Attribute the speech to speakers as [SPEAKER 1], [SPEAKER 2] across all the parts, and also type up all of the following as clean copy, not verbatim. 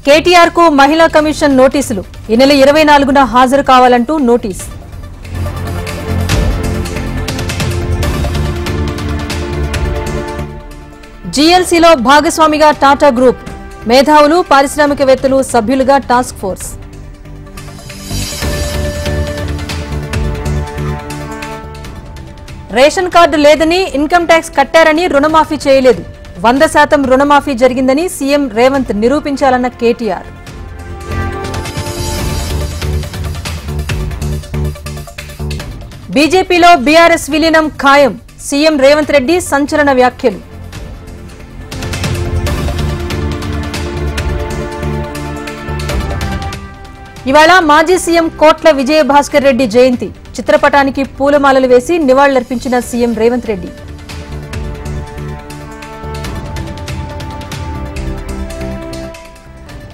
[SPEAKER 1] కేటీఆర్ కు మహిళా కమిషన్ నోటీసులు ఈ నెల 24న హాజరు కావాలంటూ నోటీస్. జీఎల్సీలో భాగస్వామిగా టాటా గ్రూప్, మేధావులు పారిశ్రామికవేత్తలు సభ్యులుగా టాస్క్ ఫోర్స్. రేషన్ కార్డు లేదని ఇన్కమ్ ట్యాక్స్ కట్టారని రుణమాఫీ చేయలేదు. 100% రుణమాఫీ జరిగిందని సీఎం రేవంత్ నిరూపించాలన్న కేటీఆర్. బీజేపీలో బీఆర్ఎస్ విలీనం ఖాయం, సీఎం రేవంత్ రెడ్డి సంచలన వ్యాఖ్యలు. ఇవాళ మాజీ సీఎం కోట్ల విజయభాస్కర్ రెడ్డి జయంతి. చిత్రపటానికి పూలమాలలు వేసి నివాళులర్పించిన సీఎం రేవంత్ రెడ్డి.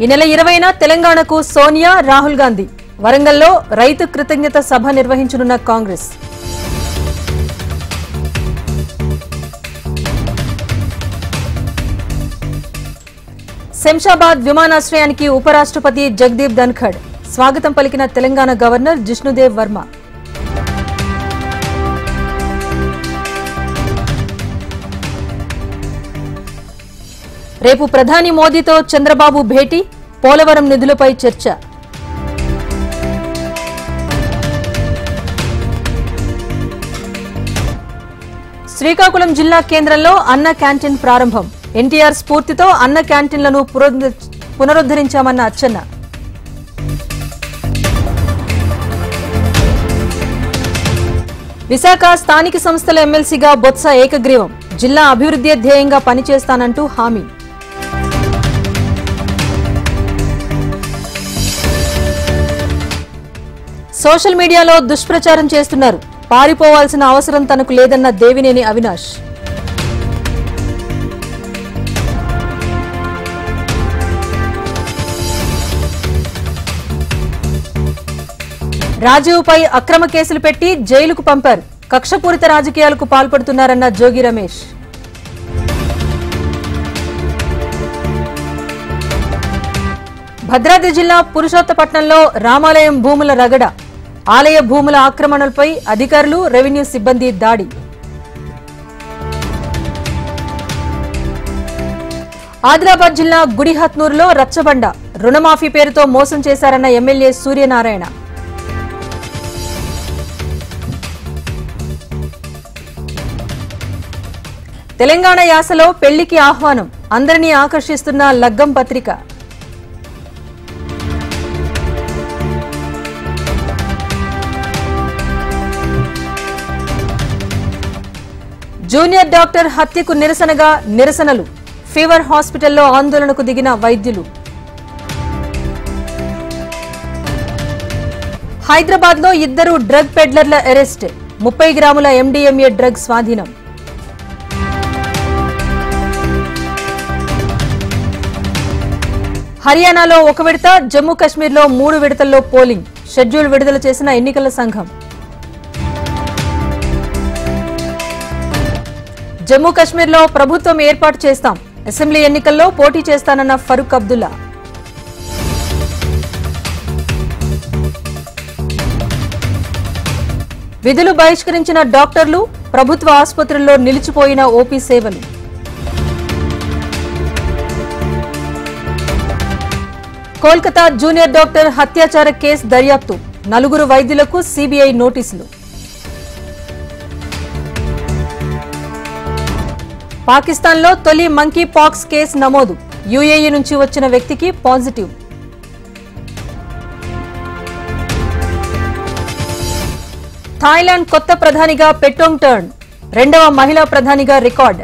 [SPEAKER 1] ఈ నెల 20న తెలంగాణకు సోనియా, రాహుల్ గాంధీ. వరంగల్లో రైతు కృతజ్ఞత సభ నిర్వహించనున్న కాంగ్రెస్. శంషాబాద్ విమానాశ్రయానికి ఉపరాష్ట్రపతి జగదీప్ ధన్ఖడ్ స్వాగతం పలికిన తెలంగాణ గవర్నర్ జిష్ణుదేవ్ వర్మ. రేపు ప్రధాని మోదీతో చంద్రబాబు భేటీ, పోలవరం నిధులపై చర్చ. శ్రీకాకుళం జిల్లా కేంద్రంలో అన్న క్యాంటీన్ ప్రారంభం. ఎన్టీఆర్ స్ఫూర్తితో అన్న క్యాంటీన్లను పునరుద్ధరించామన్న అచ్చెన్న. విశాఖ స్థానిక సంస్థల ఎమ్మెల్సీగా బొత్స ఏకగ్రీవం. జిల్లా అభివృద్ధి ధ్యేయంగా పనిచేస్తానంటూ హామీ. సోషల్ మీడియాలో దుష్ప్రచారం చేస్తున్నారు. పారిపోవాల్సిన అవసరం తనకు లేదన్న దేవినేని అవినాష్. రాజీవ్పై అక్రమ కేసులు పెట్టి జైలుకు పంపారు. కక్షపూరిత రాజకీయాలకు పాల్పడుతున్నారన్న జోగి రమేష్. భద్రాద్రి జిల్లా పురుషోత్తపట్నంలో రామాలయం భూముల రగడ. ఆలయ భూముల ఆక్రమణలపై అధికారులు, రెవెన్యూ సిబ్బంది దాడి. ఆదిలాబాద్ జిల్లా గుడిహత్నూరులో రచ్చబండ. రుణమాఫీ పేరుతో మోసం చేశారన్న ఎమ్మెల్యే సూర్యనారాయణ. తెలంగాణ యాసలో పెళ్లికి ఆహ్వానం. అందరినీ ఆకర్షిస్తున్న లగ్గం పత్రిక. జూనియర్ డాక్టర్ హత్యకు నిరసనగా నిరసనలు. ఫీవర్ హాస్పిటల్లో ఆందోళనకు దిగిన వైద్యులు. హైదరాబాద్ లో 2 డ్రగ్ పెడ్లర్ల అరెస్ట్. 30 గ్రాముల ఎండీఎంఏ డ్రగ్ స్వాధీనం. హర్యానాలో 1 విడత, జమ్మూ కశ్మీర్లో 3 విడతల్లో పోలింగ్. షెడ్యూల్ విడుదల చేసిన ఎన్నికల సంఘం. జమ్మూ కశ్మీర్లో ప్రభుత్వం ఏర్పాటు చేస్తాం. అసెంబ్లీ ఎన్నికల్లో పోటీ చేస్తానన్న ఫరూక్ అబ్దుల్లా. విధులు బహిష్కరించిన డాక్టర్లు, ప్రభుత్వ ఆసుపత్రుల్లో నిలిచిపోయిన ఓపీ సేవలు. కోల్కతా జూనియర్ డాక్టర్ హత్యాచార కేసు దర్యాప్తు. 4 వైద్యులకు సీబీఐ నోటీసులు. పాకిస్తాన్లో తొలి మంకీ పాక్స్ కేసు నమోదు. యూఏఈ నుంచి వచ్చిన వ్యక్తికి పాజిటివ్. థాయిలాండ్ కొత్త ప్రధానిగా పెటోంగ్ టర్న్. 2వ మహిళా ప్రధానిగా రికార్డ్.